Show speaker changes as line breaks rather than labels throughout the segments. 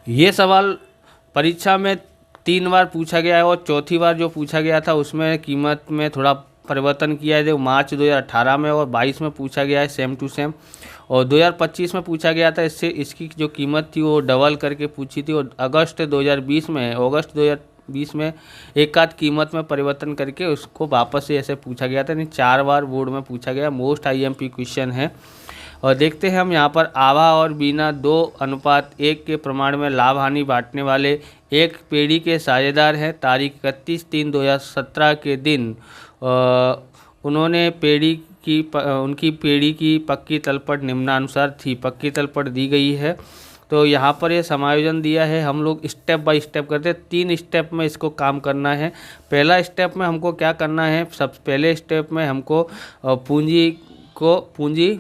ये सवाल परीक्षा में 3 बार पूछा गया है और चौथी बार जो पूछा गया था उसमें कीमत में थोड़ा परिवर्तन किया है, जो मार्च 2018 में और 22 में पूछा गया है सेम टू सेम, और 2025 में पूछा गया था। इसकी जो कीमत थी वो डबल करके पूछी थी, और अगस्त 2020 में एक आध कीमत में परिवर्तन करके उसको वापस से ऐसे पूछा गया था। नहीं, 4 बार बोर्ड में पूछा गया, मोस्ट IMP क्वेश्चन है। और देखते हैं हम यहाँ पर आभा और बीना 2:1 के प्रमाण में लाभ हानि बांटने वाले एक पीढ़ी के साझेदार हैं। तारीख 31/3/2017 के दिन उन्होंने उनकी पीढ़ी की पक्की तलपट निम्नानुसार थी। पक्की तलपट दी गई है, तो यहाँ पर ये समायोजन दिया है। हम लोग स्टेप बाय स्टेप करते हैं, 3 स्टेप में इसको काम करना है। पहला स्टेप में हमको क्या करना है, सब पहले स्टेप में हमको पूंजी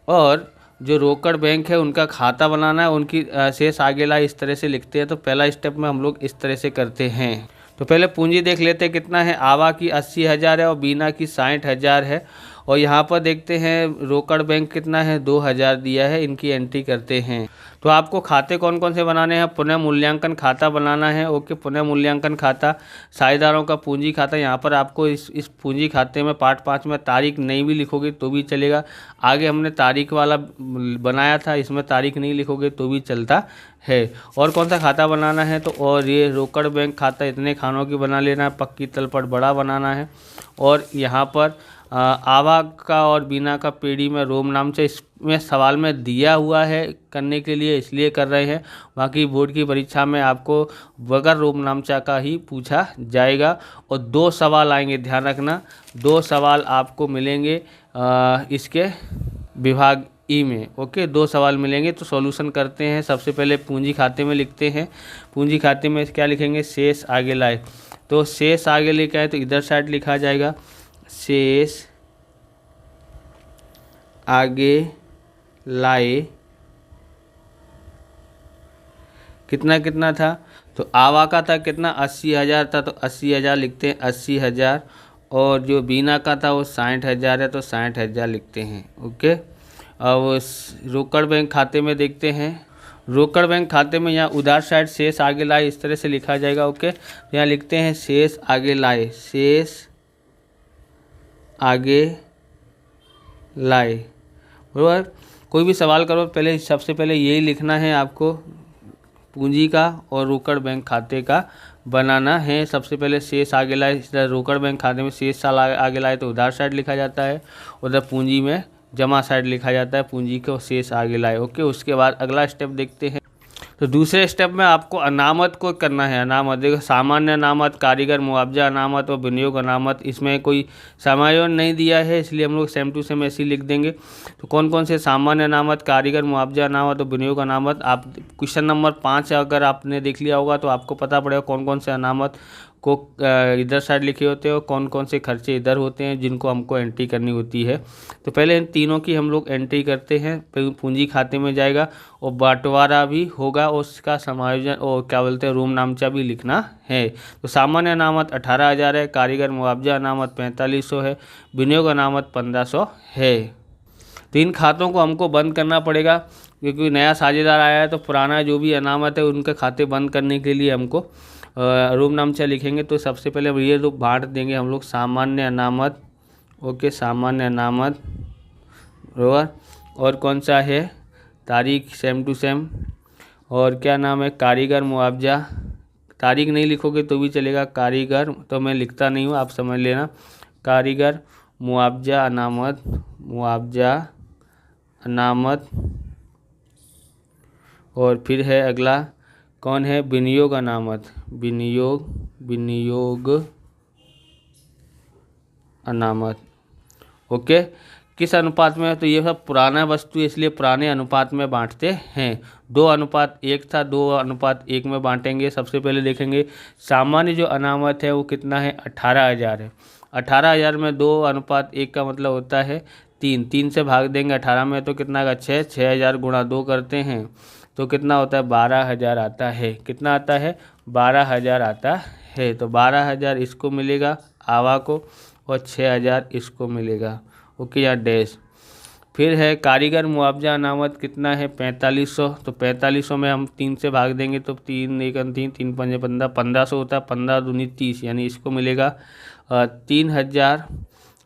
और जो रोकड़ बैंक है उनका खाता बनाना है, उनकी शेष आगे लाई इस तरह से लिखते हैं। तो पहला स्टेप में हम लोग इस तरह से करते हैं। तो पहले पूंजी देख लेते हैं कितना है। आवा की 80,000 है और बीना की 60,000 है। और यहाँ पर देखते हैं रोकड़ बैंक कितना है, 2,000 दिया है, इनकी एंट्री करते हैं। तो आपको खाते कौन कौन से बनाने हैं, पुनः मूल्यांकन खाता बनाना है। ओके, पुनः मूल्यांकन खाता, साझेदारों का पूंजी खाता। यहाँ पर आपको इस पूंजी खाते में पार्ट 5 में तारीख नहीं भी लिखोगे तो भी चलेगा। आगे हमने तारीख वाला बनाया था, इसमें तारीख नहीं लिखोगे तो भी चलता है। और कौन सा खाता बनाना है, तो और ये रोकड़ बैंक खाता इतने खानों की बना लेना है, पक्की तलपट बड़ा बनाना है। और यहाँ पर आभा का और बीना का पीढ़ी में रोम नाम से इसमें सवाल में दिया हुआ है करने के लिए, इसलिए कर रहे हैं। बाकी बोर्ड की परीक्षा में आपको बगैर रोम नामचा का ही पूछा जाएगा। और 2 सवाल आएंगे, ध्यान रखना, 2 सवाल आपको मिलेंगे इसके विभाग ई में। ओके, 2 सवाल मिलेंगे। तो सॉल्यूशन करते हैं। सबसे पहले पूंजी खाते में लिखते हैं। पूंजी खाते में क्या लिखेंगे, शेष आगे लाए। तो शेष आगे लिखा है तो इधर साइड लिखा जाएगा, शेष आगे लाए कितना कितना था। तो आवा का था कितना, 80,000 था, तो 80,000 लिखते हैं, 80,000। और जो बीना का था वो 60,000 है, तो 60,000 लिखते हैं। ओके, अब रोकड़ बैंक खाते में देखते हैं। रोकड़ बैंक खाते में यहाँ उधार साइड शेष आगे लाए इस तरह से लिखा जाएगा। ओके, तो यहाँ लिखते हैं शेष आगे लाए, शेष आगे लाए, बराबर। कोई भी सवाल करो पहले सबसे पहले यही लिखना है आपको, पूंजी का और रोकड़ बैंक खाते का बनाना है। सबसे पहले शेष आगे लाए, रोकड़ बैंक खाते में शेष साल आगे लाए तो उधार साइड लिखा जाता है, उधर पूंजी में जमा साइड लिखा जाता है, पूंजी को शेष आगे लाए। ओके, उसके बाद अगला स्टेप देखते हैं। तो दूसरे स्टेप में आपको अनामत को करना है। अनामत देखो, सामान्य अनामत, कारीगर मुआवजा अनामत और विनियोग अनामत। इसमें कोई समायोजन नहीं दिया है, इसलिए हम लोग सेम टू सेम ऐसे ही लिख देंगे। तो कौन कौन से सामान्य अनामत, कारीगर मुआवजा अनामत और विनियोग अनामत, आप क्वेश्चन नंबर 5 अगर आपने देख लिया होगा तो आपको पता पड़ेगा कौन कौन से अनामत को इधर साइड लिखे होते हैं और कौन कौन से खर्चे इधर होते हैं जिनको हमको एंट्री करनी होती है। तो पहले इन तीनों की हम लोग एंट्री करते हैं। पूंजी खाते में जाएगा और बंटवारा भी होगा, उसका समायोजन और क्या बोलते हैं रोम नामचा भी लिखना है। तो सामान्य अनामत 18,000 है, कारीगर मुआवजा अनामत 4500 है, विनियोग अनामत 1500 है। तो इन खातों को हमको बंद करना पड़ेगा क्योंकि नया साझेदार आया है, तो पुराना जो भी अनामत है उनके खाते बंद करने के लिए हमको रोम नामचा लिखेंगे। तो सबसे पहले ये लोग बांट देंगे हम लोग, सामान्य अनामत। ओके, सामान्य अनामत बराबर। और कौन सा है, तारीख सेम टू सेम। और क्या नाम है, कारीगर मुआवजा। तारीख नहीं लिखोगे तो भी चलेगा, कारीगर तो मैं लिखता नहीं हूँ, आप समझ लेना। कारीगर मुआवजा अनामत, मुआवजा अनामत। और फिर है अगला कौन है, विनियोग अनामत, विनियोग अनामत। ओके, किस अनुपात में है, तो ये सब पुराना वस्तु है इसलिए पुराने अनुपात में बांटते हैं। 2:1 था, 2:1 में बांटेंगे। सबसे पहले देखेंगे सामान्य जो अनामत है वो कितना है, 18,000 है। 18,000 में 2:1 का मतलब होता है 3, 3 से भाग देंगे 18 में तो कितना का 6, 6,000 गुणा 2 करते हैं तो कितना होता है, 12,000 आता है। कितना आता है, 12,000 आता है। तो 12,000 इसको मिलेगा आवा को और 6,000 इसको मिलेगा। ओके, या डैश। फिर है कारीगर मुआवजा अनामत कितना है 4500। तो 4500 में हम 3 से भाग देंगे तो 3 एक 3 3 5 15 1500 होता है। 15 दूनी 30, यानी इसको मिलेगा 3000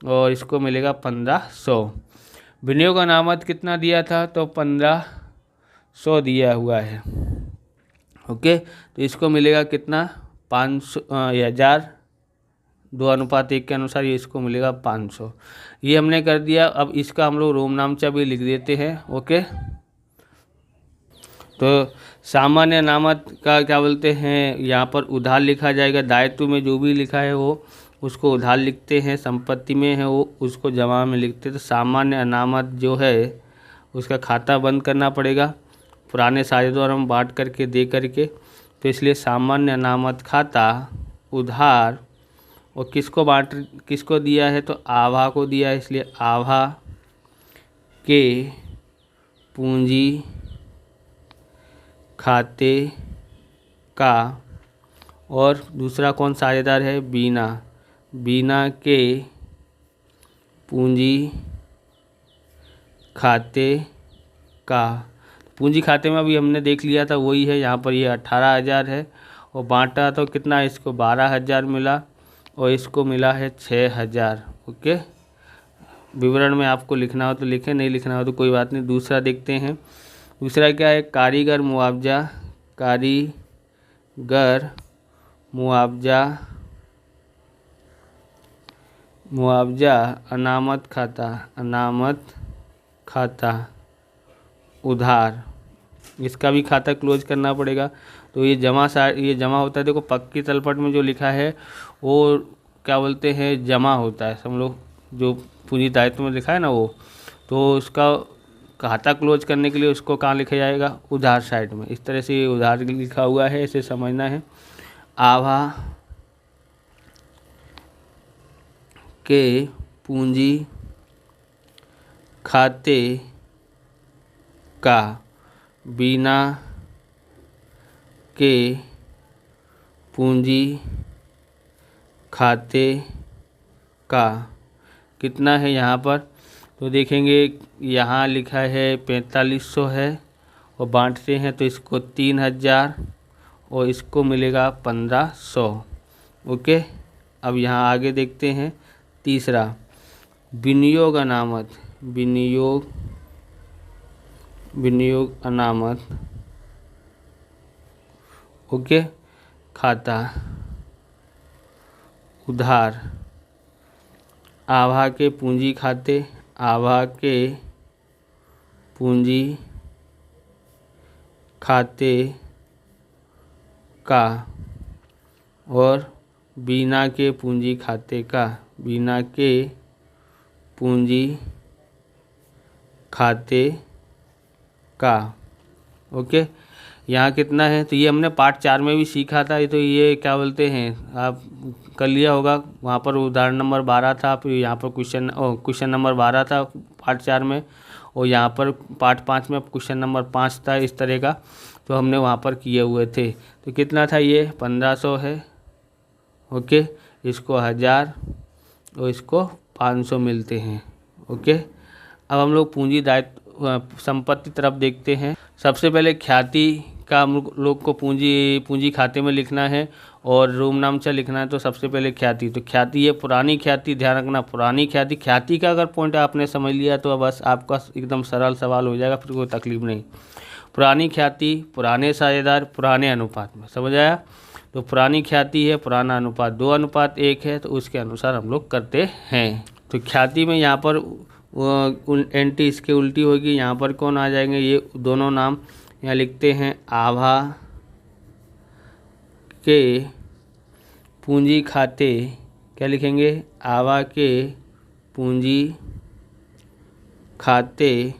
और इसको मिलेगा 1500। विनियोग अनामत कितना दिया था तो 1500 दिया हुआ है। ओके, तो इसको मिलेगा कितना 500 1000, 2:1 के अनुसार ये इसको मिलेगा 500। ये हमने कर दिया। अब इसका हम लोग रोम नामचा भी लिख देते हैं। ओके, तो सामान्य अनामत का क्या बोलते हैं, यहाँ पर उधार लिखा जाएगा। दायित्व में जो भी लिखा है वो उसको उधार लिखते हैं, संपत्ति में है वो उसको जमा में लिखते हैं। तो सामान्य अनामत जो है उसका खाता बंद करना पड़ेगा, पुराने साझेदार हम बांट करके दे करके। तो इसलिए सामान्य अनामत खाता उधार, और किसको दिया है तो आभा को दिया है, इसलिए आभा के पूंजी खाते का। और दूसरा कौन साझेदार है, बीना के पूंजी खाते का। पूंजी खाते में अभी हमने देख लिया था वही है, यहाँ पर ये 18,000 है और बांटा तो कितना, इसको 12,000 मिला और इसको मिला है 6,000। ओके, विवरण में आपको लिखना हो तो लिखें, नहीं लिखना हो तो कोई बात नहीं। दूसरा देखते हैं, दूसरा क्या है, कारीगर मुआवजा अनामत खाता उधार, इसका भी खाता क्लोज करना पड़ेगा। तो ये जमा होता है। देखो पक्की तलपट में जो लिखा है वो क्या बोलते हैं, जमा होता है। हम लोग जो पूंजी दायित्व में लिखा है ना वो, तो उसका खाता क्लोज करने के लिए उसको कहाँ लिखा जाएगा, उधार साइड में। इस तरह से उधार लिखा हुआ है, इसे समझना है। आभा के पूंजी खाते का, बीना के पूंजी खाते का कितना है यहाँ पर, तो देखेंगे यहाँ लिखा है 4500 है और बांटते हैं तो इसको 3000 और इसको मिलेगा 1500। ओके, अब यहाँ आगे देखते हैं तीसरा, विनियोग अनामत। ओके, खाता उधार, आभा के पूंजी खाते का और बीना के पूंजी खाते का। ओके, यहाँ कितना है, तो ये हमने पार्ट 4 में भी सीखा था। तो ये क्या बोलते हैं, आप कर लिया होगा। वहाँ पर उदाहरण नंबर 12 था, फिर यहाँ पर क्वेश्चन नंबर 12 था पार्ट 4 में, और यहाँ पर पार्ट 5 में क्वेश्चन नंबर 5 था इस तरह का। तो हमने वहाँ पर किए हुए थे। तो कितना था, ये 1500 है। ओके, इसको 1000 और इसको 500 मिलते हैं। ओके, अब हम लोग पूंजी दायित्व संपत्ति तरफ देखते हैं। सबसे पहले ख्याति का हम लोग को पूंजी खाते में लिखना है और रोम नामचा लिखना है। तो सबसे पहले ख्याति, तो ख्याति ये पुरानी ख्याति, ध्यान रखना पुरानी ख्याति का अगर पॉइंट आपने समझ लिया तो बस आपका एकदम सरल सवाल हो जाएगा, फिर कोई तकलीफ नहीं। पुरानी ख्याति, पुराने साझेदार, पुराने अनुपात में, समझ आया। तो पुरानी ख्याति है, पुराना अनुपात 2:1 है, तो उसके अनुसार हम लोग करते हैं। तो ख्याति में यहाँ पर एंटी इसके उल्टी होगी, यहाँ पर कौन आ जाएंगे, ये दोनों नाम यहाँ लिखते हैं। आभा के पूंजी खाते, क्या लिखेंगे, आभा के पूंजी खाते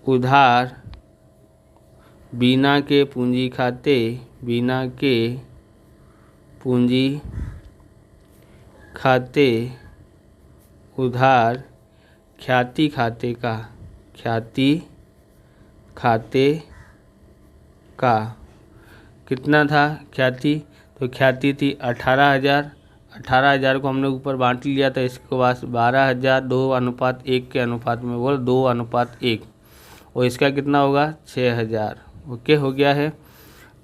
उधार, बीना के पूंजी खाते उधार, ख्याति खाते का कितना था ख्याति, तो ख्याति थी 18,000। 18,000 को हमने ऊपर बांट लिया था, इसके बाद 12,000 2:1 के अनुपात में, बोल 2:1, और इसका कितना होगा 6,000। ओके, हो गया है।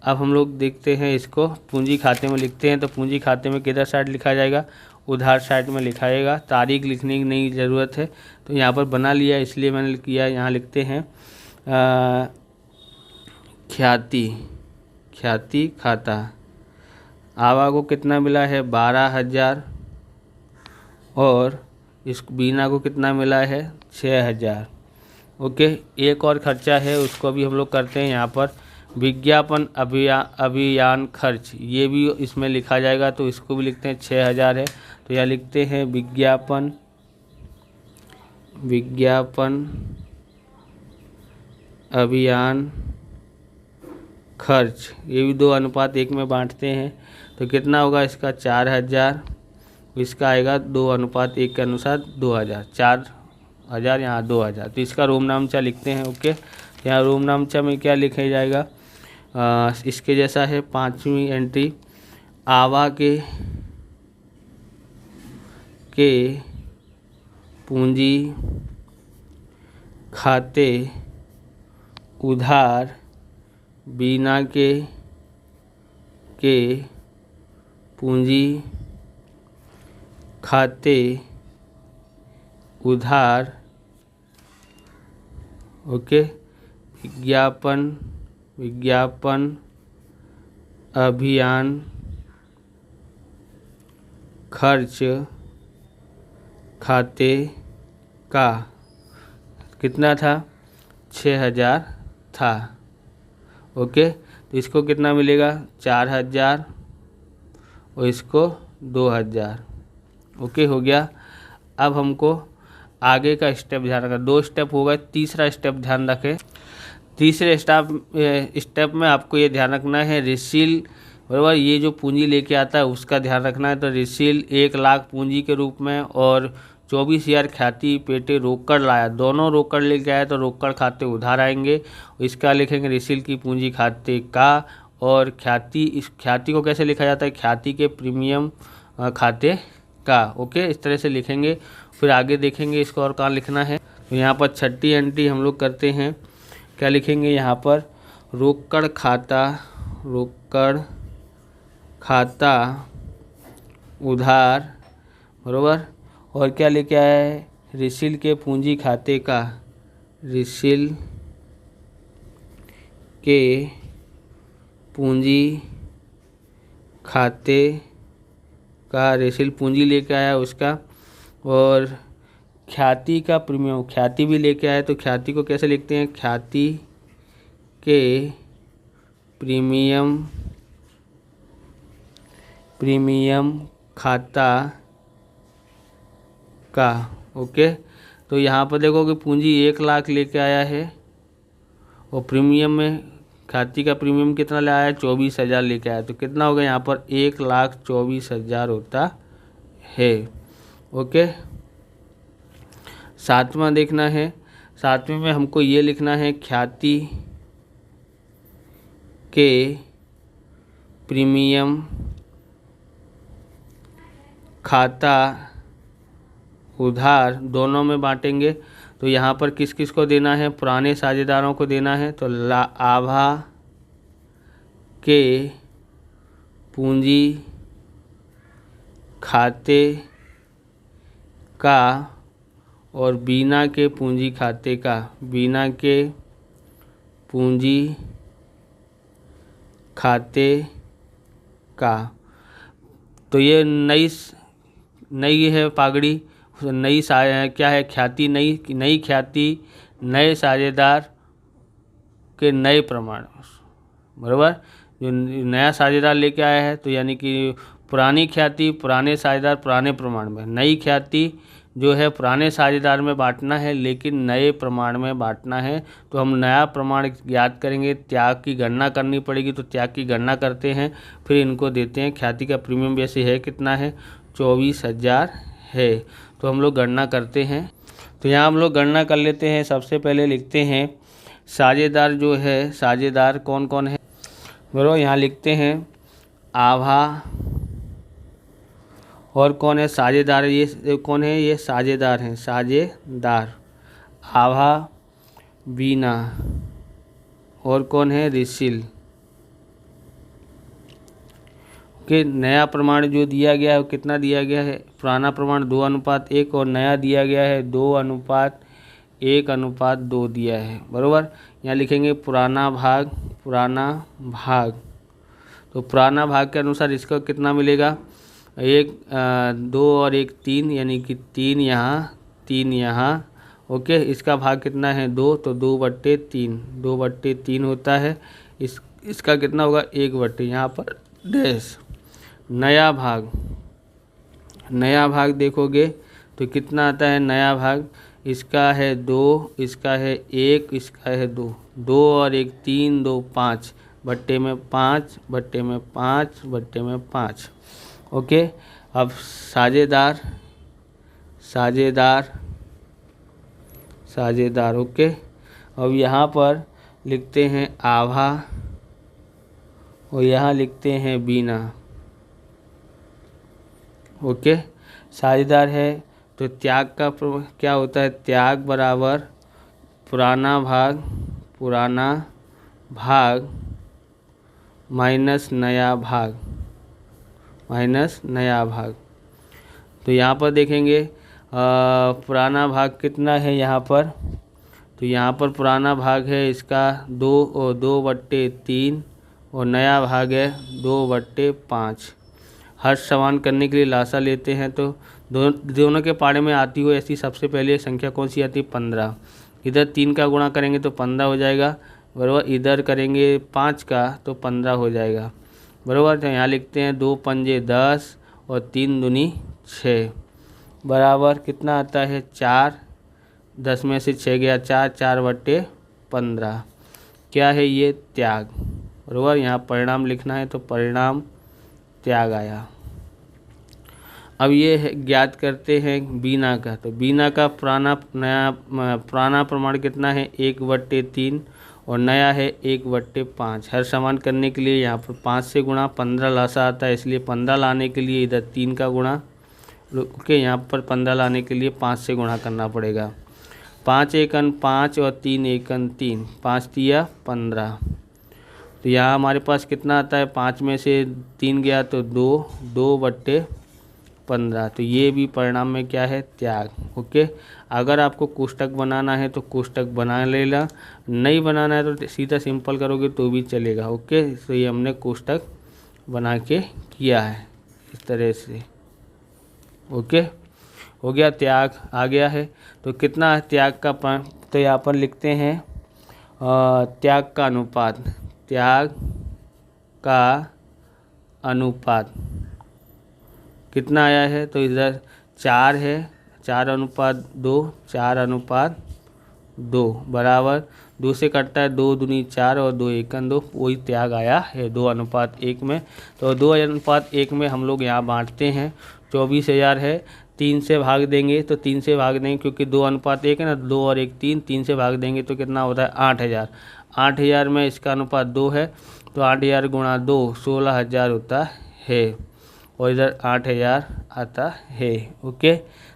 अब हम लोग देखते हैं इसको पूंजी खाते में लिखते हैं। तो पूंजी खाते में किधर साइड लिखा जाएगा, उधार साइड में लिखा जाएगा। तारीख लिखने की नहीं ज़रूरत है, तो यहाँ पर बना लिया इसलिए मैंने किया। यहाँ लिखते हैं ख्याति खाता। आवा को कितना मिला है 12,000, और इस बीना को कितना मिला है 6,000। ओके, एक और खर्चा है उसको भी हम लोग करते हैं। यहाँ पर विज्ञापन अभियान खर्च, ये भी इसमें लिखा जाएगा, तो इसको भी लिखते हैं 6,000 है। तो यहाँ लिखते हैं विज्ञापन अभियान खर्च, ये भी 2:1 में बांटते हैं। तो कितना होगा इसका 4,000, इसका आएगा 2:1 के अनुसार 2,000, 4,000 यहाँ 2,000। तो इसका रोम नामचा लिखते हैं। ओके, यहाँ रोम नामचा में क्या लिखा जाएगा, इसके जैसा है 5वीं एंट्री, आवा के पूंजी खाते उधार बीना के पूंजी खाते उधार। ओके, विज्ञापन अभियान खर्च खाते का कितना था 6,000 था। ओके, तो इसको कितना मिलेगा 4,000 और इसको 2,000। ओके, हो गया। अब हमको आगे का स्टेप ध्यान रखना, 2 स्टेप होगा, तीसरा स्टेप ध्यान रखें। तीसरे स्टेप में आपको ये ध्यान रखना है रिसील, बराबर, ये जो पूंजी लेके आता है उसका ध्यान रखना है। तो रिसील 1,00,000 पूंजी के रूप में और 24,000 ख्याति पेटे रोकड़ लाया, दोनों रोकड़ लेके आया तो रोकड़ खाते उधार आएंगे। इसका लिखेंगे रिसील की पूंजी खाते का, और ख्याति, इस ख्याति को कैसे लिखा जाता है, ख्याति के प्रीमियम खाते का। ओके, इस तरह से लिखेंगे। फिर आगे देखेंगे इसको और कहाँ लिखना है। तो यहाँ पर 6ठी एंट्री हम लोग करते हैं, क्या लिखेंगे यहाँ पर रोकड़ खाता उधार, बराबर, और क्या लेके आया है रिसील के पूंजी खाते का, रिसील के पूंजी खाते का, रिसील पूंजी लेके आया उसका, और ख्याति का प्रीमियम, ख्याति भी लेके आया। तो ख्याति को कैसे लिखते हैं, ख्याति के प्रीमियम खाता का। ओके, तो यहाँ पर देखो कि पूंजी 1,00,000 लेके आया है, और प्रीमियम में ख्याति का प्रीमियम कितना ले आया 24,000 लेके आया। तो कितना होगा यहाँ पर 1,24,000 होता है। ओके, 7वां देखना है। 7वें में हमको ये लिखना है ख्याति के प्रीमियम खाता उधार, दोनों में बांटेंगे। तो यहाँ पर किस किस को देना है, पुराने साझेदारों को देना है। तो आभा के पूंजी खाते का और बीना के पूंजी खाते का, बीना के पूंजी खाते का। तो ये नई है पागड़ी, नई क्या है ख्याति, नई ख्याति, नए साझेदार के नए प्रमाण, बराबर, जो नया साझेदार लेके आया है। तो यानी कि पुरानी ख्याति पुराने साझेदार पुराने प्रमाण में, नई ख्याति जो है पुराने साझेदार में बांटना है लेकिन नए प्रमाण में बांटना है। तो हम नया प्रमाण याद करेंगे, त्याग की गणना करनी पड़ेगी। तो त्याग की गणना करते हैं, फिर इनको देते हैं। ख्याति का प्रीमियम वैसे है कितना है 24,000 है। तो हम लोग गणना करते हैं। तो यहाँ हम लोग गणना कर लेते हैं। सबसे पहले लिखते हैं साझेदार जो है, साझेदार कौन कौन है, बराबर, यहाँ लिखते हैं आभा और कौन है साझेदार, ये कौन है, ये साझेदार हैं, साझेदार आभा, बीना, और कौन है रिसिल। कि नया प्रमाण जो दिया गया है वो कितना दिया गया है, पुराना प्रमाण 2:1 और नया दिया गया है 2:1:2 दिया है, बरोबर। यहाँ लिखेंगे पुराना भाग, तो पुराना भाग के अनुसार इसका कितना मिलेगा, 2 और 1 3, यानी कि 3 यहाँ 3 यहाँ, ओके। इसका भाग कितना है 2, तो 2/3 होता है। इसका कितना होगा 1/, यहाँ पर डैश। नया भाग देखोगे तो कितना आता है नया भाग, इसका है 2, इसका है 1, इसका है 2, 2 और 1 3, 2 5, बट्टे में 5, बट्टे में 5, बट्टे में 5, ओके। अब साझेदार, ओके। अब यहाँ पर लिखते हैं आभा और यहाँ लिखते हैं बीना, ओके। साझेदार है तो त्याग का क्या होता है, त्याग बराबर पुराना भाग माइनस नया भाग। तो यहाँ पर देखेंगे पुराना भाग कितना है यहाँ पर, तो यहाँ पर पुराना भाग है इसका 2/3 और नया भाग है 2/5। हर समान करने के लिए लासा लेते हैं तो दोनों के पाड़े में आती हुई ऐसी सबसे पहले संख्या कौन सी आती है 15। इधर 3 का गुणा करेंगे तो 15 हो जाएगा, बराबर। इधर करेंगे 5 का तो 15 हो जाएगा, बराबर। तो यहाँ लिखते हैं 2 पंजे 10 और 3 दूनी 6, बराबर कितना आता है 4। 10 में से 6 गया 4, 4/15। क्या है ये त्याग, बराबर। यहाँ परिणाम लिखना है तो परिणाम त्याग आया। अब ये ज्ञात करते हैं बीना का, तो बीना का पुराना प्रमाण कितना है 1/3 और नया है 1/5। हर समान करने के लिए यहाँ पर 5 से गुणा 15 लासा आता है, इसलिए 15 लाने के लिए इधर 3 का गुणा, ओके। यहाँ पर 15 लाने के लिए 5 से गुणा करना पड़ेगा। 5 एकन 5 और 3 एकन 3, 5 तिया 15। तो यहाँ हमारे पास कितना आता है, 5 में से 3 गया तो 2/15। तो ये भी परिणाम में क्या है त्याग, ओके। अगर आपको कोष्टक बनाना है तो कोष्टक बना लेना, नहीं बनाना है तो सीधा सिंपल करोगे तो भी चलेगा, ओके। तो ये हमने कोष्टक बना के किया है इस तरह से, ओके। हो गया, त्याग आ गया है। तो कितना है त्याग का, तो यहाँ पर लिखते हैं त्याग का अनुपात कितना आया है, तो इधर 4 है, 4:2 बराबर 2 से कटता है 2 दूनी 4 और 2 एकन 2, वही त्याग आया है 2:1 में। तो 2:1 में हम लोग यहाँ बांटते हैं, 24,000 है, 3 से भाग देंगे तो 3 से भाग देंगे क्योंकि 2:1 है ना, 2 और 1 3, 3 से भाग देंगे तो कितना होता है 8,000। 8,000 में इसका अनुपात 2 है तो 8,000 गुणा 2 16,000 होता है और इधर 8,000 आता है, ओके।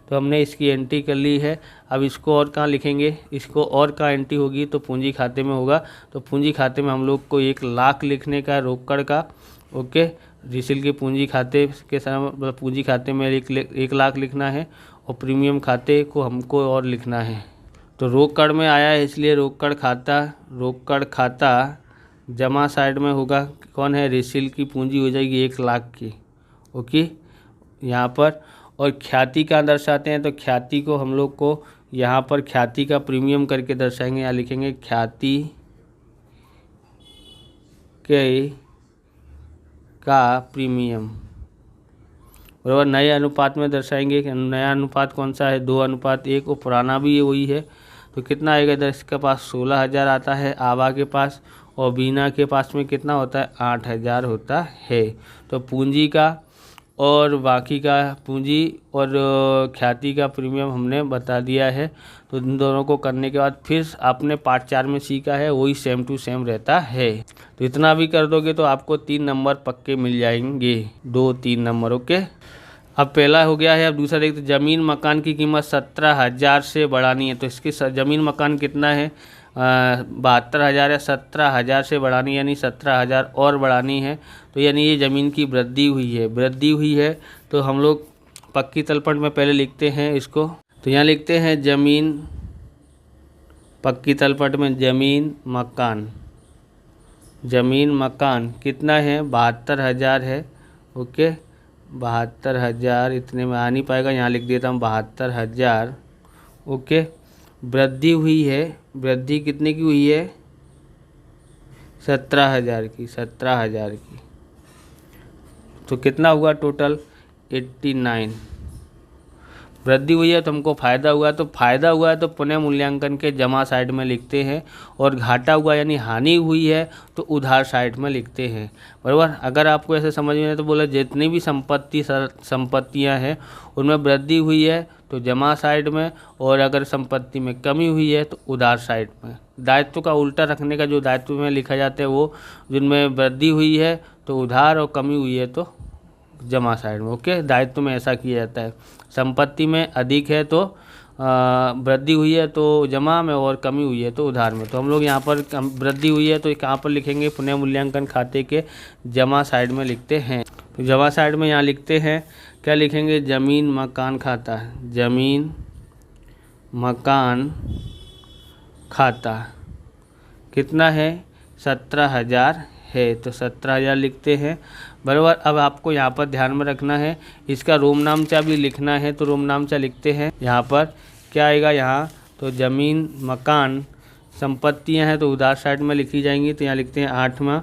तो हमने इसकी एंट्री कर ली है। अब इसको और कहाँ लिखेंगे, इसको और कहाँ एंट्री होगी तो पूंजी खाते में होगा। तो पूंजी खाते में हम लोग को 1 लाख लिखने का रोकड़ का, ओके। रिसिल के पूंजी खाते के समय पूंजी खाते में 1 लाख लिखना है और प्रीमियम खाते को हमको और लिखना है। तो रोकड़ में आया है इसलिए रोकड़ खाता जमा साइड में होगा, कौन है रिसिल की पूंजी हो जाएगी 1 लाख की, ओके यहाँ पर। और ख्याति का दर्शाते हैं तो ख्याति को हम लोग को यहाँ पर ख्याति का प्रीमियम करके दर्शाएंगे। यहाँ लिखेंगे ख्याति का प्रीमियम, बराबर। नए अनुपात में दर्शाएंगे, नया अनुपात कौन सा है 2:1 और पुराना भी वही है। तो कितना आएगा इधर, इसके पास 16,000 आता है आभा के पास, और बीना के पास में कितना होता है 8,000 होता है। तो पूंजी का और बाकी का पूंजी और ख्याति का प्रीमियम हमने बता दिया है। तो इन दोनों को करने के बाद फिर आपने पार्ट 4 में सीखा है वही सेम टू सेम रहता है। तो इतना भी कर दोगे तो आपको 3 नंबर पक्के मिल जाएंगे, 2-3 नंबर, ओके। अब पहला हो गया है। अब दूसरा देखते, ज़मीन मकान की कीमत 17,000 से बढ़ानी है। तो इसकी ज़मीन मकान कितना है, 72,000 है। 17,000 से बढ़ानी यानी 17,000 और बढ़ानी है। तो यानी ये ज़मीन की वृद्धि हुई है। तो हम लोग पक्की तलपट में पहले लिखते हैं इसको। तो यहाँ लिखते हैं ज़मीन, पक्की तलपट में ज़मीन मकान कितना है, 72,000 है। ओके, 72,000 इतने में आ नहीं पाएगा, यहाँ लिख देता हूँ 72,000। ओके, वृद्धि हुई है, वृद्धि कितने की हुई है, 17,000 की, 17,000 की। तो कितना हुआ टोटल, 89। वृद्धि हुई है तो हमको फ़ायदा हुआ, तो फ़ायदा हुआ है तो पुनः मूल्यांकन के जमा साइड में लिखते हैं, और घाटा हुआ यानी हानि हुई है तो उधार साइड में लिखते हैं। बराबर। अगर आपको ऐसे समझ में आए तो बोला जितनी भी संपत्तियां हैं उनमें वृद्धि हुई है तो जमा साइड में, और अगर संपत्ति में कमी हुई है तो उधार साइड में। दायित्व का उल्टा रखने का, जो दायित्व में लिखा जाता है वो, जिनमें वृद्धि हुई है तो उधार और कमी हुई है तो जमा साइड में। ओके, दायित्व में ऐसा किया जाता है। संपत्ति में अधिक है तो वृद्धि हुई है तो जमा में, और कमी हुई है तो उधार में। तो हम लोग यहाँ पर वृद्धि हुई है तो कहाँ पर लिखेंगे, पुनः मूल्यांकन खाते के जमा साइड में लिखते हैं। तो जमा साइड में यहाँ लिखते हैं, क्या लिखेंगे, ज़मीन मकान खाता, ज़मीन मकान खाता कितना है, 17,000 है। तो 17,000 लिखते हैं। बराबर। अब आपको यहाँ पर ध्यान में रखना है, इसका रोम नामचा भी लिखना है। तो रोम नामचा लिखते हैं। यहाँ पर क्या आएगा, यहाँ तो ज़मीन मकान संपत्तियाँ हैं तो उधार साइड में लिखी जाएंगी। तो यहाँ लिखते हैं 8वां,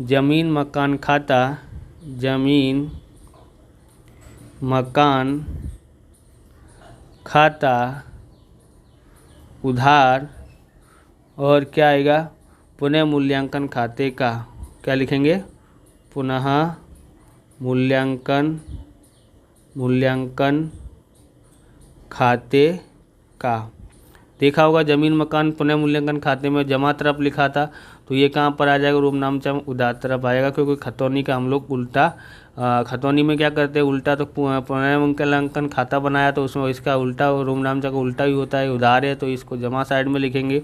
ज़मीन मकान खाता, ज़मीन मकान खाता उधार, और क्या आएगा, पुनः मूल्यांकन खाते का, क्या लिखेंगे, पुनः मूल्यांकन खाते का। देखा होगा ज़मीन मकान पुनः मूल्यांकन खाते में जमा तरफ लिखा था, तो ये कहाँ पर आ जाएगा, रोम नामचा उधार तरफ आएगा, क्योंकि खतौनी का हम लोग उल्टा, खतौनी में क्या करते हैं उल्टा, तो पुनः मूल्यांकन खाता बनाया तो उसमें इसका उल्टा, रोम नामचा का उल्टा ही होता है, उधार है तो इसको जमा साइड में लिखेंगे।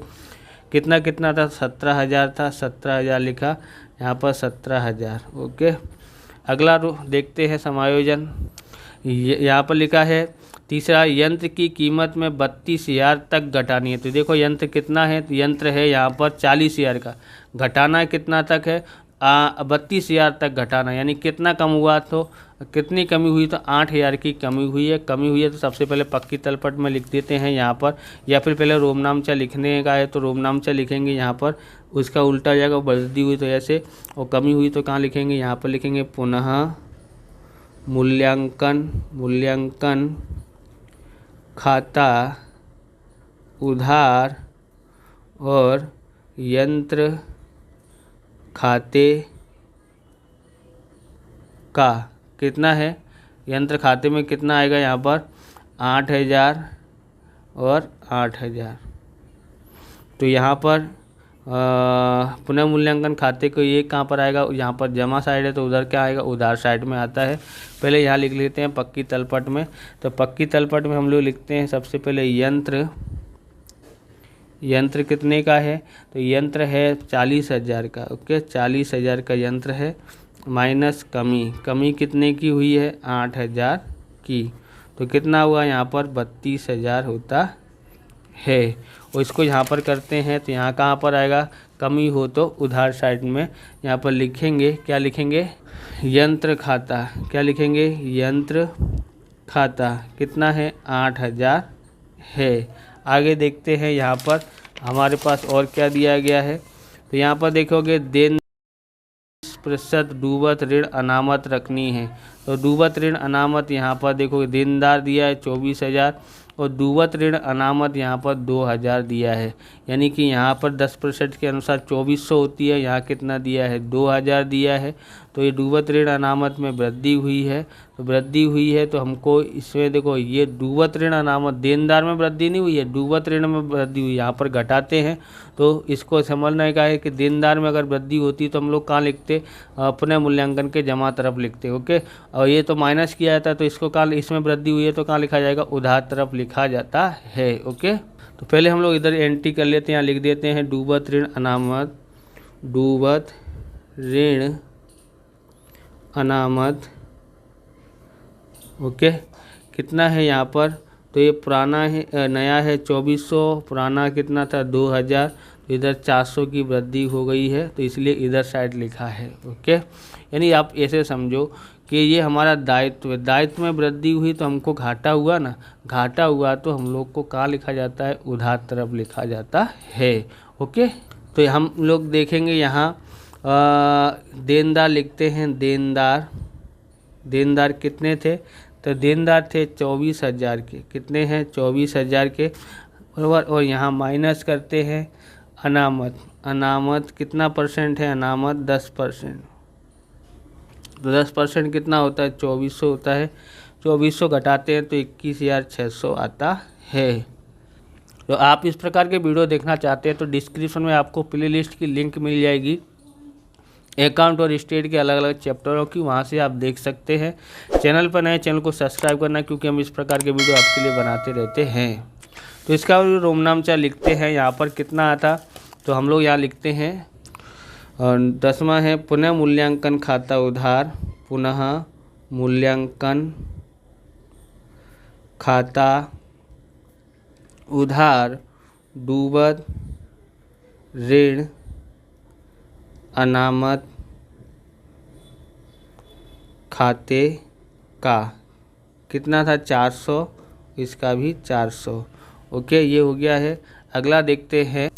कितना कितना था, 17,000 था, 17,000 लिखा यहाँ पर, 17,000। ओके, अगला देखते हैं समायोजन। यहाँ पर लिखा है तीसरा, यंत्र की कीमत में 32,000 तक घटानी है। तो देखो यंत्र कितना है, तो यंत्र है यहाँ पर 40,000 का, घटाना कितना तक है, 32,000 तक घटाना, यानी कितना कम हुआ, तो कितनी कमी हुई, तो 8,000 की कमी हुई है। तो सबसे पहले पक्की तलपट में लिख देते हैं यहाँ पर, या फिर पहले रोम नामचा लिखने का है तो रोम नामचा लिखेंगे यहाँ पर, उसका उल्टा हो जाएगा, वृद्धि हुई तो ऐसे, और कमी हुई तो कहाँ लिखेंगे, यहाँ पर लिखेंगे पुनः मूल्यांकन खाता उधार, और यंत्र खाते का कितना है, यंत्र खाते में कितना आएगा, यहाँ पर 8,000 और 8,000। तो यहाँ पर पुनः मूल्यांकन खाते को ये कहाँ पर आएगा, यहाँ पर जमा साइड है तो उधर क्या आएगा, उधार साइड में आता है। पहले यहाँ लिख लेते हैं पक्की तलपट में। तो पक्की तलपट में हम लोग लिखते हैं सबसे पहले यंत्र कितने का है, तो यंत्र है 40,000 का। ओके, 40,000 का यंत्र है, माइनस कमी कितने की हुई है, 8,000 की। तो कितना हुआ यहाँ पर, 32,000 होता है। और इसको यहाँ पर करते हैं तो यहाँ कहाँ पर आएगा, कमी हो तो उधार साइड में यहाँ पर लिखेंगे, क्या लिखेंगे, यंत्र खाता, क्या लिखेंगे, यंत्र खाता कितना है, 8,000 है। आगे देखते हैं यहाँ पर हमारे पास और क्या दिया गया है। तो यहाँ पर देखोगे देन प्रतिशत डूबत ऋण अनामत रखनी है। तो डूबत ऋण अनामत यहाँ पर देखोगे देनदार दिया है 24,000, और डूबत ऋण अनामत यहाँ पर 2,000 दिया है। यानी कि यहाँ पर 10% के अनुसार 2400 होती है, यहाँ कितना दिया है 2000 दिया है। तो ये डूबत ऋण अनामत में वृद्धि हुई है, तो वृद्धि हुई है तो हमको इसमें देखो ये डूबत ऋण अनामत देनदार में वृद्धि नहीं हुई है, डूबत ऋण में वृद्धि हुई, यहाँ पर घटाते हैं। तो इसको समझने का है कि देनदार में अगर वृद्धि होती तो हम लोग कहाँ लिखते, अपने मूल्यांकन के जमा तरफ लिखते। ओके, और ये तो माइनस किया जाता है तो इसको कहाँ, इसमें वृद्धि हुई है तो कहाँ लिखा जाएगा, उधार तरफ लिखा जाता है। ओके, तो पहले हम लोग इधर एंट्री कर लेते हैं, यहाँ लिख देते हैं डूबत ऋण अनामत, डूबत ऋण अनामत। ओके, कितना है यहाँ पर, तो ये पुराना है, नया है 2400, पुराना कितना था 2000, तो इधर 400 की वृद्धि हो गई है तो इसलिए इधर साइड लिखा है। ओके, यानी आप ऐसे समझो कि ये हमारा दायित्व है, दायित्व में वृद्धि हुई तो हमको घाटा हुआ ना, घाटा हुआ तो हम लोग को कहाँ लिखा जाता है, उधार तरफ लिखा जाता है। ओके, तो हम लोग देखेंगे यहाँ देनदार लिखते हैं, देनदार, देनदार कितने थे, तो देनदार थे 24,000 के, कितने हैं 24,000 के बराबर। और यहाँ माइनस करते हैं अनामत, अनामत कितना परसेंट है, अनामत 10%, तो 10% कितना होता है 2400 होता है, 2400 घटाते हैं तो 21,600 आता है। तो आप इस प्रकार के वीडियो देखना चाहते हैं तो डिस्क्रिप्शन में आपको प्लेलिस्ट की लिंक मिल जाएगी अकाउंट और स्टेट के अलग अलग चैप्टरों की, वहाँ से आप देख सकते हैं। चैनल पर नए, चैनल को सब्सक्राइब करना क्योंकि हम इस प्रकार के वीडियो आपके लिए बनाते रहते हैं। तो इसका रोमनामचा लिखते हैं, यहाँ पर कितना आता, तो हम लोग यहाँ लिखते हैं और 10वां है पुनः मूल्यांकन खाता उधार, पुनः मूल्यांकन खाता उधार, डूबत ऋण अनामत खाते का कितना था 400, इसका भी 400। ओके, ये हो गया है। अगला देखते हैं,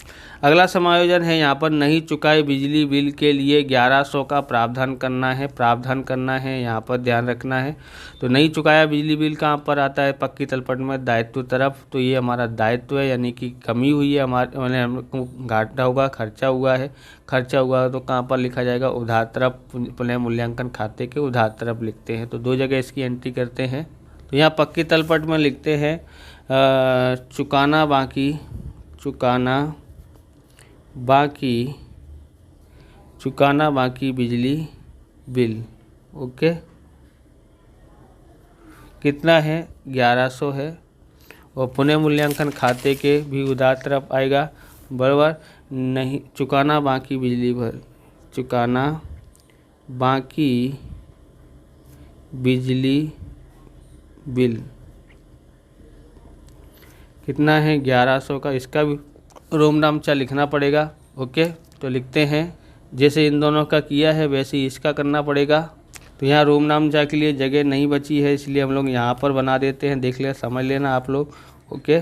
अगला समायोजन है यहाँ पर नहीं चुकाए बिजली बिल के लिए 1100 का प्रावधान करना है, प्रावधान करना है, यहाँ पर ध्यान रखना है। तो नहीं चुकाया बिजली बिल कहाँ पर आता है, पक्की तलपट में दायित्व तरफ, तो ये हमारा दायित्व है यानी कि कमी हुई है हमारे, मैंने हमको घाटा होगा, खर्चा हुआ है, खर्चा हुआ तो कहाँ पर लिखा जाएगा, उधार तरफ, पुनः मूल्यांकन खाते के उधार तरफ लिखते हैं। तो दो जगह इसकी एंट्री करते हैं। तो यहाँ पक्की तलपट में लिखते हैं चुकाना बाकी, चुकाना बाकी, चुकाना बाकी बिजली बिल। ओके, कितना है 1100 है, और पुनः मूल्यांकन खाते के भी उधार तरफ आएगा बराबर। नहीं चुकाना बाकी बिजली बिल, चुकाना बाकी बिजली बिल कितना है 1100 का, इसका भी रोमनामचा लिखना पड़ेगा। ओके, तो लिखते हैं जैसे इन दोनों का किया है वैसे ही इसका करना पड़ेगा। तो यहाँ रोमनामचा के लिए जगह नहीं बची है इसलिए हम लोग यहाँ पर बना देते हैं, देख ले समझ लेना आप लोग। ओके,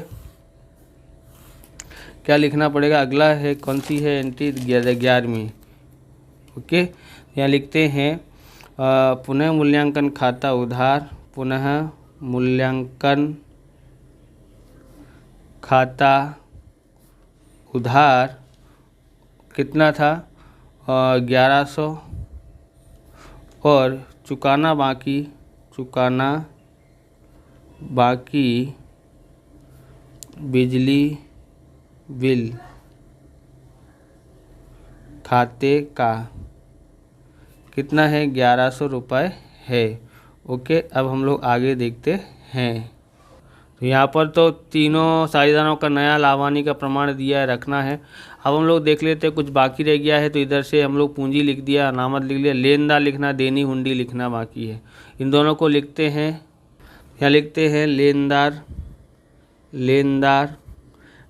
क्या लिखना पड़ेगा, अगला है कौन सी है एंट्री 11वीं। ओके, यहाँ लिखते हैं पुनः मूल्यांकन खाता उधार, पुनः मूल्यांकन खाता उधार कितना था 1100, और चुकाना बाकी, चुकाना बाकी बिजली बिल खाते का कितना है 1100 रुपये है। ओके, अब हम लोग आगे देखते हैं। तो यहाँ पर तो तीनों साझेदारों का नया लाभानी का प्रमाण दिया है, रखना है। अब हम लोग देख लेते हैं कुछ बाकी रह गया है, तो इधर से हम लोग पूंजी लिख दिया, अनामत लिख लिया, लेनदार लिखना, देनी हुंडी लिखना बाकी है। इन दोनों को लिखते हैं, यहाँ लिखते हैं लेनदार, लेनदार,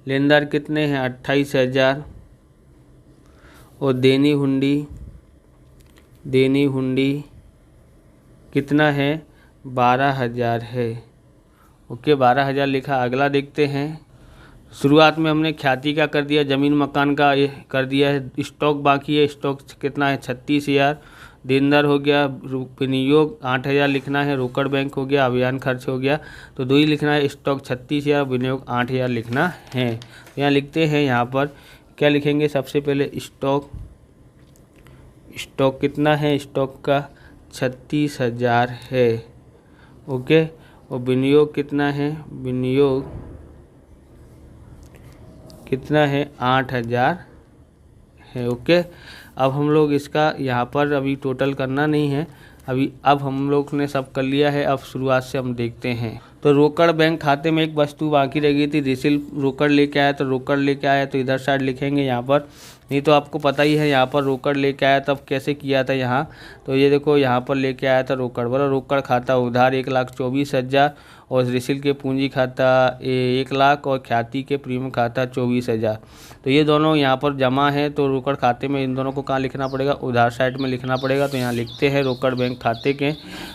लेनदार कितने हैं 28,000, और देनी हुंडी, देनी हुंडी कितना है 12,000 है। ओके, 12,000 लिखा। अगला देखते हैं, शुरुआत में हमने ख्याति का कर दिया, ज़मीन मकान का ये कर दिया है, स्टॉक बाकी है, स्टॉक कितना है 36,000, देनदार हो गया, विनियोग 8,000 लिखना है, रोकड़ बैंक हो गया, अभियान खर्च हो गया, तो 2 ही लिखना है। स्टॉक 36,000, विनियोग 8,000 लिखना है। तो यहाँ लिखते हैं, यहाँ पर क्या लिखेंगे, सबसे पहले स्टॉक कितना है, स्टॉक का 36,000 है। ओके, और विनियोग कितना है, विनियोग कितना है, 8,000 है। ओके, अब हम लोग इसका यहाँ पर अभी टोटल करना नहीं है अभी, अब हम लोग ने सब कर लिया है। अब शुरुआत से हम देखते हैं। तो रोकड़ बैंक खाते में एक वस्तु बाकी रह गई थी, रिसिल रोकड़ लेके आया, तो रोकड़ लेके आया तो इधर साइड लिखेंगे यहाँ पर। नहीं तो आपको पता ही है यहाँ पर रोकड़ लेके आया तब कैसे किया था यहाँ, तो ये देखो यहाँ पर लेके आया था रोकड़, बोला रोकड़ खाता उधार 1,24,000 और रिसिल के पूंजी खाता 1 लाख और ख्याति के प्रीमियम खाता 24,000। तो ये दोनों यहाँ पर जमा है, तो रोकड़ खाते में इन दोनों को कहाँ लिखना पड़ेगा, उधार साइड में लिखना पड़ेगा। तो यहाँ लिखते हैं रोकड़ बैंक खाते के।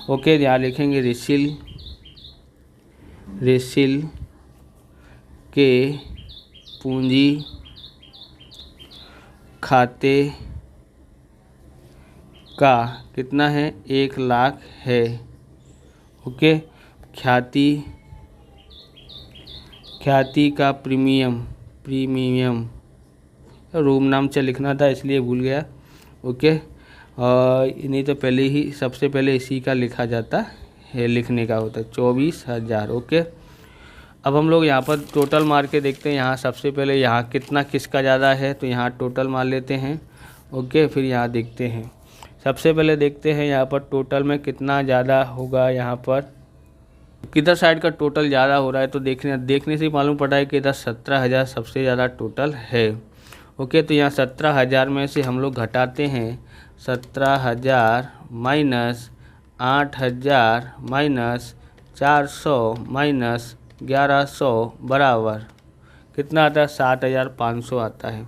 ओके, यहाँ लिखेंगे रिसिल के पूंजी खाते का कितना है, 1 लाख है। ओके, ख्याति का प्रीमियम रूम नाम से लिखना था इसलिए भूल गया। ओके, और नहीं तो पहले ही सबसे पहले इसी का लिखा जाता है, लिखने का होता है 24,000। ओके, अब हम लोग यहाँ पर टोटल मार के देखते हैं। यहाँ सबसे पहले यहाँ कितना किसका ज़्यादा है, तो यहाँ टोटल मार लेते हैं। ओके, फिर यहाँ देखते हैं, सबसे पहले देखते हैं यहाँ पर टोटल में कितना ज़्यादा होगा, यहाँ पर किधर साइड का टोटल ज़्यादा हो रहा है। तो देखने से मालूम पड़ा है कि इधर 17,000 सबसे ज़्यादा टोटल है। ओके, तो यहाँ 17,000 में से हम लोग घटाते हैं, 17,000 माइनस 8,000 माइनस 400 माइनस 1,100 बराबर कितना आता है, 7,500 आता है।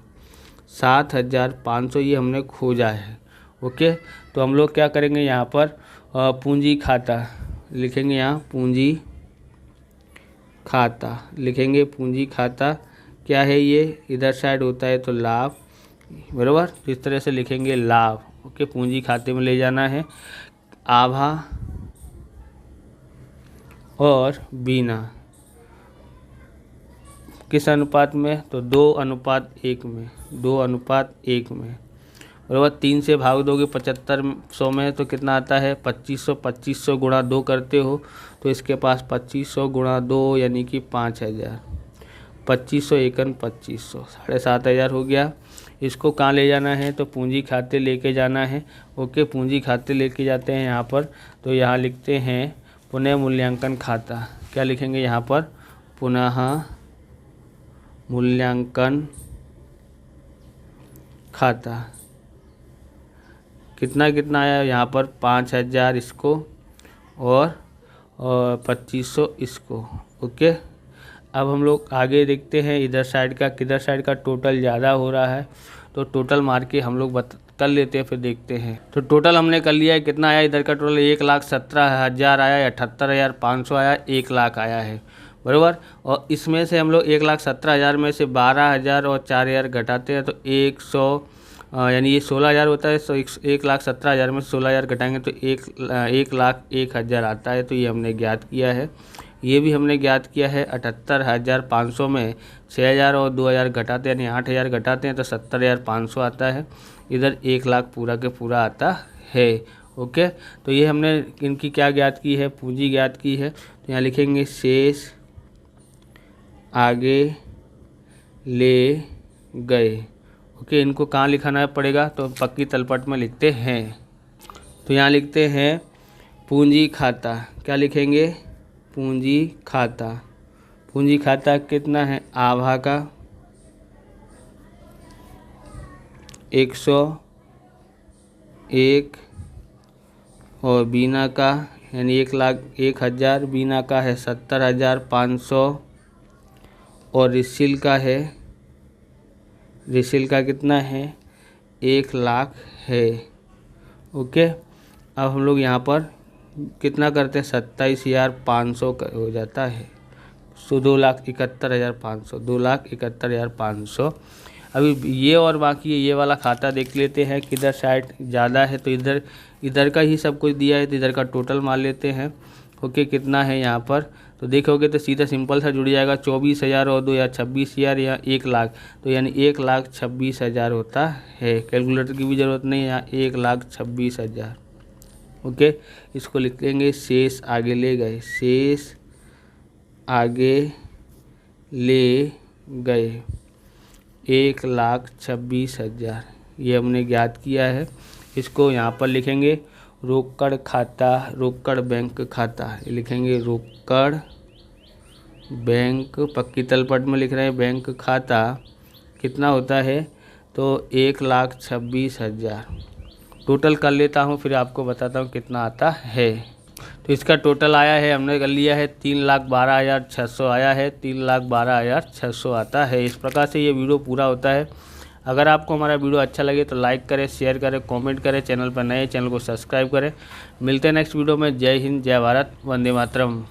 7,500 ये हमने खोजा है। ओके, तो हम लोग क्या करेंगे, यहाँ पर पूंजी खाता लिखेंगे, यहाँ पूंजी खाता लिखेंगे। पूंजी खाता क्या है, ये इधर साइड होता है तो लाभ, बराबर, इस तरह से लिखेंगे लाभ। ओके, पूंजी खाते में ले जाना है आभा और बीना, किस अनुपात में, तो 2:1 में, 2:1 में, बराबर। 3 से भाग दोगे 7500 में तो कितना आता है, 2500। 2500 गुणा 2 करते हो तो इसके पास 2500 गुणा 2 यानी कि 5,000। 2500 एकन 2500, 7,500 हो गया। इसको कहाँ ले जाना है, तो पूंजी खाते लेके जाना है। ओके, पूंजी खाते लेके जाते हैं यहाँ पर, तो यहाँ लिखते हैं पुनः मूल्यांकन खाता। क्या लिखेंगे यहाँ पर, पुनः मूल्यांकन खाता। कितना आया यहाँ पर, 5,000 इसको और 2500 इसको। ओके, अब हम लोग आगे देखते हैं इधर साइड का, किधर साइड का टोटल ज़्यादा हो रहा है। तो टोटल मार के हम लोग कर लेते हैं, फिर देखते हैं। तो टोटल हमने कर लिया है, कितना आया इधर का टोटल, 1,17,000 आया, 78,500 आया, 1 लाख आया है, बराबर। और इसमें से हम लोग 1,17,000 में से 12,000 और 4,000 घटाते हैं तो 100 यानी ये 16,000 होता है। तो 1,17,000 में से 16,000 घटाएंगे तो 1,01,000 आता है। तो ये हमने ज्ञात किया है। ये भी हमने ज्ञात किया है। 78,500 में 6,000 और 2,000 घटाते हैं यानी 8,000 घटाते हैं तो 70,500 आता है। इधर 1 लाख पूरा के पूरा आता है। ओके, तो ये हमने इनकी क्या ज्ञात की है, पूंजी ज्ञात की है। तो यहाँ लिखेंगे शेष आगे ले गए। ओके, इनको कहाँ लिखाना पड़ेगा, तो पक्की तलपट में लिखते हैं। तो यहाँ लिखते हैं पूंजी खाता। क्या लिखेंगे, पूंजी खाता। पूंजी खाता कितना है, आभा का 101 और बीना का यानी 1,01,000, बीना का है 70,500 और रिसिल का कितना है, 1 लाख है। ओके, अब हम लोग यहाँ पर कितना करते हैं, 27,500 हो जाता है। 2,71,500, 2,71,500। अभी ये और बाकी ये वाला खाता देख लेते हैं किधर साइड ज़्यादा है, तो इधर का ही सब कुछ दिया है, तो इधर का टोटल मार लेते हैं। ओके, कितना है यहाँ पर तो देखोगे तो सीधा सिंपल सा जुड़ जाएगा 24,000 और 2 या 26,000 या 1 लाख, तो यानी 1,26,000 होता है। कैलकुलेटर की भी ज़रूरत नहीं है, यहाँ 1,26,000। ओके, इसको लिख लेंगे शेष आगे ले गए, शेष आगे ले गए 1,26,000, ये हमने ज्ञात किया है। इसको यहाँ पर लिखेंगे रोकड़ खाता, रोकड़ बैंक खाता, लिखेंगे रोकड़ बैंक, पक्की तलपट में लिख रहे हैं बैंक खाता कितना होता है, तो 1,26,000। टोटल कर लेता हूँ फिर आपको बताता हूँ कितना आता है। तो इसका टोटल आया है, हमने कर लिया है 3,12,600 आया है, 3,12,600 आता है। इस प्रकार से ये वीडियो पूरा होता है। अगर आपको हमारा वीडियो अच्छा लगे तो लाइक करें, शेयर करें, कमेंट करें, चैनल पर नए चैनल को सब्सक्राइब करें। मिलते हैं नेक्स्ट वीडियो में। जय हिंद, जय भारत, वंदे मातरम।